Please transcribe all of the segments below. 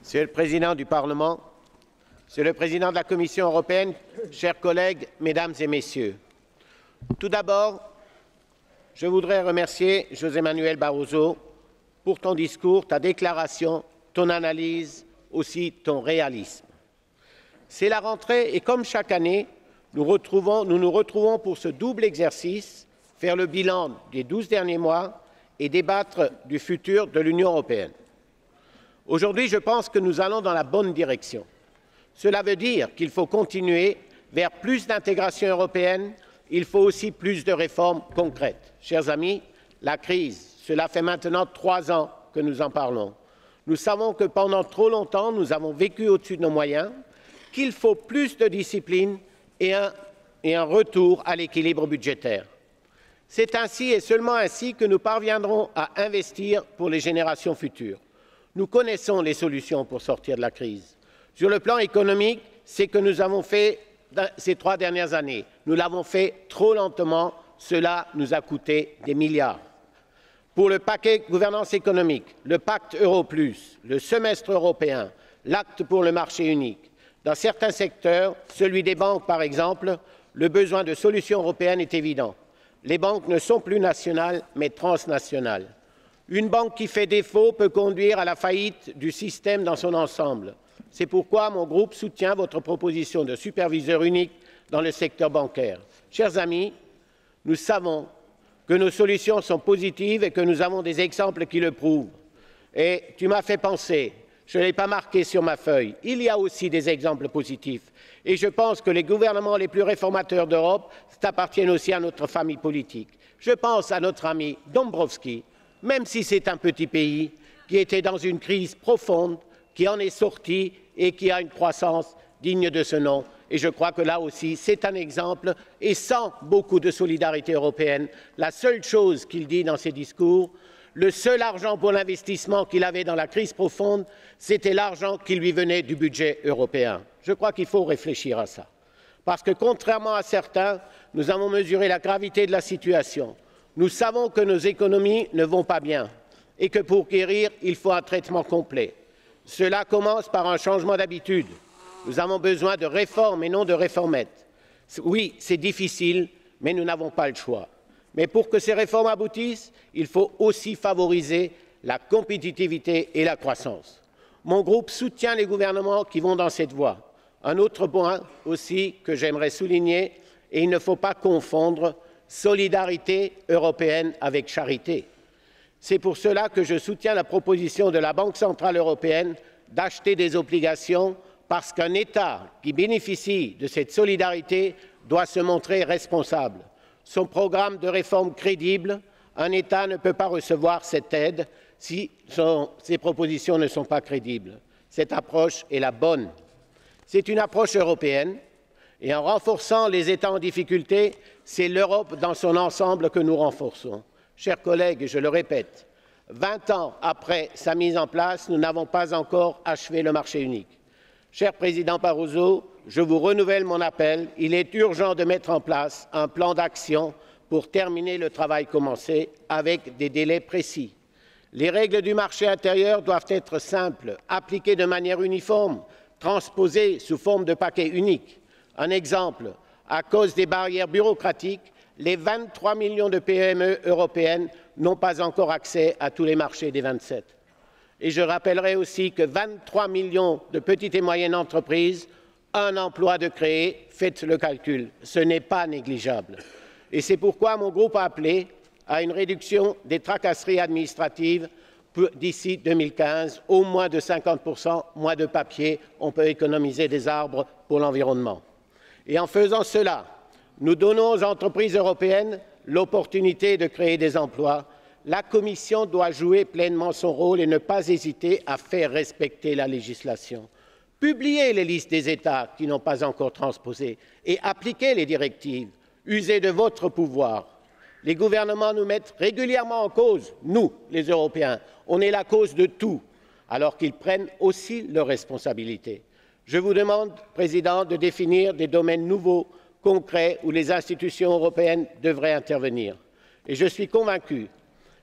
Monsieur le Président du Parlement, Monsieur le Président de la Commission européenne, chers collègues, Mesdames et Messieurs, tout d'abord, je voudrais remercier José Manuel Barroso pour ton discours, ta déclaration, ton analyse, aussi ton réalisme. C'est la rentrée et comme chaque année, nous nous retrouvons pour ce double exercice, faire le bilan des 12 derniers mois et débattre du futur de l'Union européenne. Aujourd'hui, je pense que nous allons dans la bonne direction. Cela veut dire qu'il faut continuer vers plus d'intégration européenne, il faut aussi plus de réformes concrètes. Chers amis, la crise, cela fait maintenant 3 ans que nous en parlons. Nous savons que pendant trop longtemps, nous avons vécu au-dessus de nos moyens, qu'il faut plus de discipline et un retour à l'équilibre budgétaire. C'est ainsi et seulement ainsi que nous parviendrons à investir pour les générations futures. Nous connaissons les solutions pour sortir de la crise. Sur le plan économique, c'est ce que nous avons fait ces 3 dernières années. Nous l'avons fait trop lentement, cela nous a coûté des milliards. Pour le paquet gouvernance économique, le pacte Euro+, le semestre européen, l'acte pour le marché unique, dans certains secteurs, celui des banques par exemple, le besoin de solutions européennes est évident. Les banques ne sont plus nationales, mais transnationales. Une banque qui fait défaut peut conduire à la faillite du système dans son ensemble. C'est pourquoi mon groupe soutient votre proposition de superviseur unique dans le secteur bancaire. Chers amis, nous savons que nos solutions sont positives et que nous avons des exemples qui le prouvent. Et tu m'as fait penser, je ne l'ai pas marqué sur ma feuille, il y a aussi des exemples positifs. Et je pense que les gouvernements les plus réformateurs d'Europe appartiennent aussi à notre famille politique. Je pense à notre ami Dombrovskis, même si c'est un petit pays qui était dans une crise profonde, qui en est sorti et qui a une croissance digne de ce nom. Et je crois que là aussi, c'est un exemple. Et sans beaucoup de solidarité européenne, la seule chose qu'il dit dans ses discours, le seul argent pour l'investissement qu'il avait dans la crise profonde, c'était l'argent qui lui venait du budget européen. Je crois qu'il faut réfléchir à ça. Parce que, contrairement à certains, nous avons mesuré la gravité de la situation. Nous savons que nos économies ne vont pas bien et que pour guérir, il faut un traitement complet. Cela commence par un changement d'habitude. Nous avons besoin de réformes et non de réformettes. Oui, c'est difficile, mais nous n'avons pas le choix. Mais pour que ces réformes aboutissent, il faut aussi favoriser la compétitivité et la croissance. Mon groupe soutient les gouvernements qui vont dans cette voie. Un autre point aussi que j'aimerais souligner, et il ne faut pas confondre solidarité européenne avec charité. C'est pour cela que je soutiens la proposition de la Banque centrale européenne d'acheter des obligations parce qu'un État qui bénéficie de cette solidarité doit se montrer responsable. Son programme de réforme crédible, un État ne peut pas recevoir cette aide si ses propositions ne sont pas crédibles. Cette approche est la bonne. C'est une approche européenne et en renforçant les États en difficulté, c'est l'Europe dans son ensemble que nous renforçons. Chers collègues, je le répète, 20 ans après sa mise en place, nous n'avons pas encore achevé le marché unique. Cher Président Barroso, je vous renouvelle mon appel. Il est urgent de mettre en place un plan d'action pour terminer le travail commencé avec des délais précis. Les règles du marché intérieur doivent être simples, appliquées de manière uniforme, transposées sous forme de paquet unique. Un exemple, à cause des barrières bureaucratiques, les 23 millions de PME européennes n'ont pas encore accès à tous les marchés des 27. Et je rappellerai aussi que 23 millions de petites et moyennes entreprises, un emploi de créer, faites le calcul, ce n'est pas négligeable. Et c'est pourquoi mon groupe a appelé à une réduction des tracasseries administratives d'ici 2015, au moins de 50%, moins de papier, on peut économiser des arbres pour l'environnement. Et en faisant cela, nous donnons aux entreprises européennes l'opportunité de créer des emplois. La Commission doit jouer pleinement son rôle et ne pas hésiter à faire respecter la législation. Publiez les listes des États qui n'ont pas encore transposé et appliquez les directives. Usez de votre pouvoir. Les gouvernements nous mettent régulièrement en cause, nous, les Européens. On est la cause de tout, alors qu'ils prennent aussi leurs responsabilités. Je vous demande, Président, de définir des domaines nouveaux, concrets, où les institutions européennes devraient intervenir. Et je suis convaincu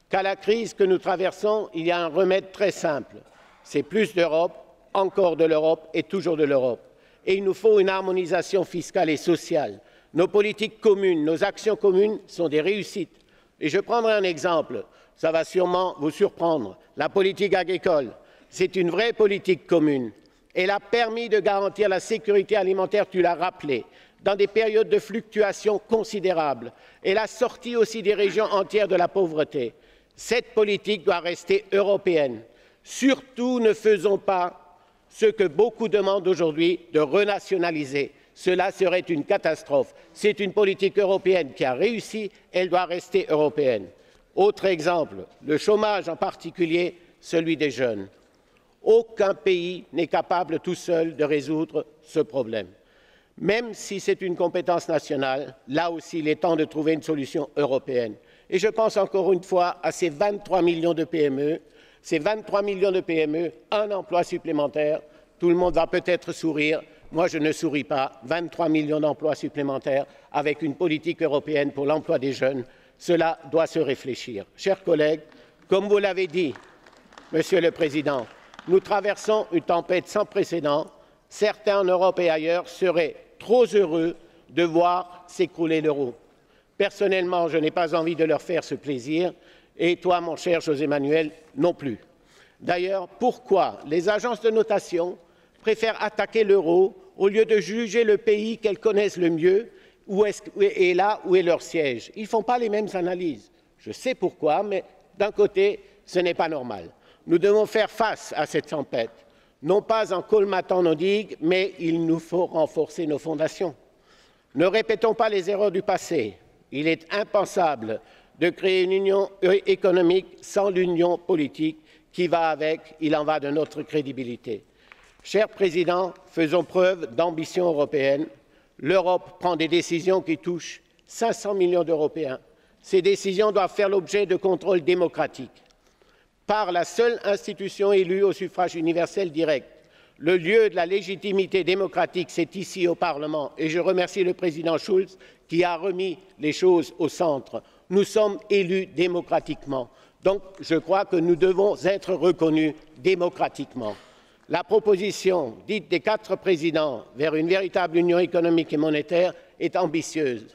qu'à la crise que nous traversons, il y a un remède très simple. C'est plus d'Europe, encore de l'Europe et toujours de l'Europe. Et il nous faut une harmonisation fiscale et sociale. Nos politiques communes, nos actions communes sont des réussites. Et je prendrai un exemple, ça va sûrement vous surprendre. La politique agricole, c'est une vraie politique commune. Elle a permis de garantir la sécurité alimentaire, tu l'as rappelé, dans des périodes de fluctuations considérables. Elle a sorti aussi des régions entières de la pauvreté. Cette politique doit rester européenne. Surtout, ne faisons pas ce que beaucoup demandent aujourd'hui, de renationaliser. Cela serait une catastrophe. C'est une politique européenne qui a réussi, elle doit rester européenne. Autre exemple, le chômage en particulier, celui des jeunes. Aucun pays n'est capable tout seul de résoudre ce problème. Même si c'est une compétence nationale, là aussi il est temps de trouver une solution européenne. Et je pense encore une fois à ces 23 millions de PME, ces 23 millions de PME, un emploi supplémentaire. Tout le monde va peut-être sourire. Moi, je ne souris pas. 23 millions d'emplois supplémentaires avec une politique européenne pour l'emploi des jeunes, cela doit se réfléchir. Chers collègues, comme vous l'avez dit, Monsieur le Président, nous traversons une tempête sans précédent. Certains en Europe et ailleurs seraient trop heureux de voir s'écrouler l'euro. Personnellement, je n'ai pas envie de leur faire ce plaisir, et toi, mon cher José Manuel, non plus. D'ailleurs, pourquoi les agences de notation préfèrent attaquer l'euro au lieu de juger le pays qu'elles connaissent le mieux et là où est leur siège? Ils ne font pas les mêmes analyses. Je sais pourquoi, mais d'un côté, ce n'est pas normal. Nous devons faire face à cette tempête, non pas en colmatant nos digues, mais il nous faut renforcer nos fondations. Ne répétons pas les erreurs du passé. Il est impensable de créer une union économique sans l'union politique qui va avec. Il en va de notre crédibilité. Cher Président, faisons preuve d'ambition européenne. L'Europe prend des décisions qui touchent 500 millions d'Européens. Ces décisions doivent faire l'objet de contrôles démocratiques par la seule institution élue au suffrage universel direct. Le lieu de la légitimité démocratique, c'est ici au Parlement, et je remercie le président Schulz qui a remis les choses au centre. Nous sommes élus démocratiquement, donc je crois que nous devons être reconnus démocratiquement. La proposition dite des 4 présidents vers une véritable union économique et monétaire est ambitieuse.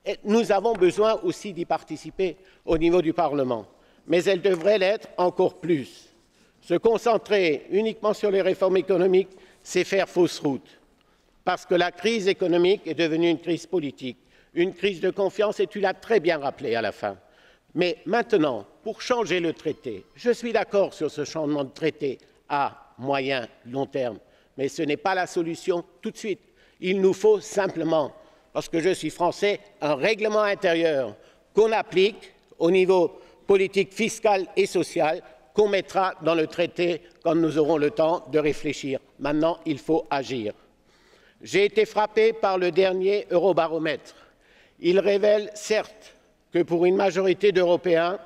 Et nous avons besoin aussi d'y participer au niveau du Parlement, mais elle devrait l'être encore plus. Se concentrer uniquement sur les réformes économiques, c'est faire fausse route, parce que la crise économique est devenue une crise politique, une crise de confiance, et tu l'as très bien rappelé à la fin. Mais maintenant, pour changer le traité, je suis d'accord sur ce changement de traité à moyen, long terme, mais ce n'est pas la solution tout de suite. Il nous faut simplement, parce que je suis français, un règlement intérieur qu'on applique au niveau politique fiscale et sociale, qu'on mettra dans le traité quand nous aurons le temps de réfléchir. Maintenant, il faut agir. J'ai été frappé par le dernier Eurobaromètre. Il révèle certes que pour une majorité d'Européens,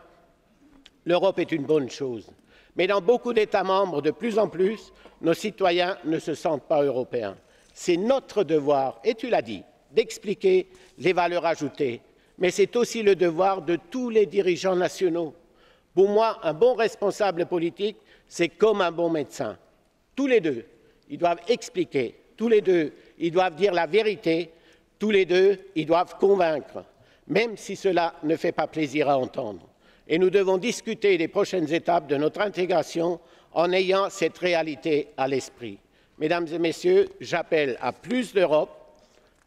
l'Europe est une bonne chose. Mais dans beaucoup d'États membres, de plus en plus, nos citoyens ne se sentent pas européens. C'est notre devoir, et tu l'as dit, d'expliquer les valeurs ajoutées. Mais c'est aussi le devoir de tous les dirigeants nationaux. Pour moi, un bon responsable politique, c'est comme un bon médecin. Tous les deux, ils doivent expliquer. Tous les deux, ils doivent dire la vérité. Tous les deux, ils doivent convaincre, même si cela ne fait pas plaisir à entendre. Et nous devons discuter des prochaines étapes de notre intégration en ayant cette réalité à l'esprit. Mesdames et messieurs, j'appelle à plus d'Europe,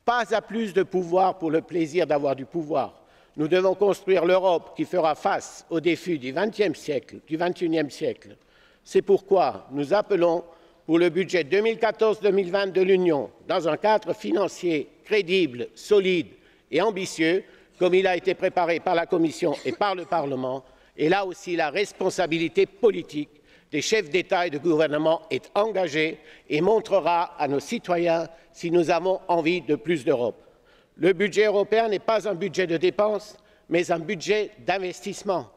pas à plus de pouvoir pour le plaisir d'avoir du pouvoir. Nous devons construire l'Europe qui fera face aux défis du XXe siècle, du XXIe siècle. C'est pourquoi nous appelons pour le budget 2014-2020 de l'Union, dans un cadre financier crédible, solide et ambitieux, comme il a été préparé par la Commission et par le Parlement, et là aussi la responsabilité politique des chefs d'État et de gouvernement est engagée et montrera à nos citoyens si nous avons envie de plus d'Europe. Le budget européen n'est pas un budget de dépenses, mais un budget d'investissement.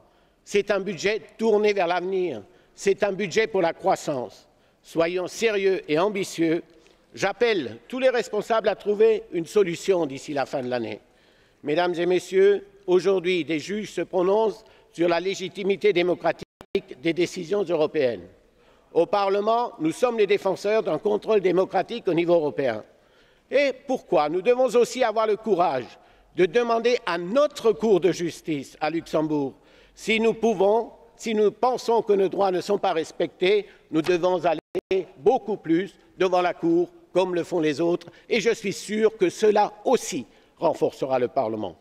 C'est un budget tourné vers l'avenir. C'est un budget pour la croissance. Soyons sérieux et ambitieux. J'appelle tous les responsables à trouver une solution d'ici la fin de l'année. Mesdames et messieurs, aujourd'hui, des juges se prononcent sur la légitimité démocratique des décisions européennes. Au Parlement, nous sommes les défenseurs d'un contrôle démocratique au niveau européen. Et pourquoi? Nous devons aussi avoir le courage de demander à notre Cour de justice à Luxembourg si nous pensons que nos droits ne sont pas respectés, nous devons aller beaucoup plus devant la Cour, comme le font les autres, et je suis sûr que cela aussi renforcera le Parlement.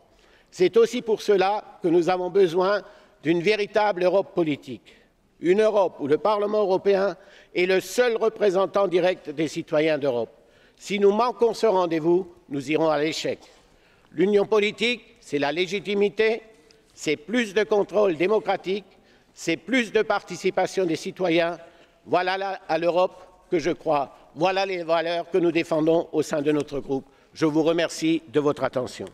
C'est aussi pour cela que nous avons besoin d'une véritable Europe politique, une Europe où le Parlement européen est le seul représentant direct des citoyens d'Europe. Si nous manquons ce rendez-vous, nous irons à l'échec. L'union politique, c'est la légitimité, c'est plus de contrôle démocratique, c'est plus de participation des citoyens. Voilà à l'Europe que je crois. Voilà les valeurs que nous défendons au sein de notre groupe. Je vous remercie de votre attention.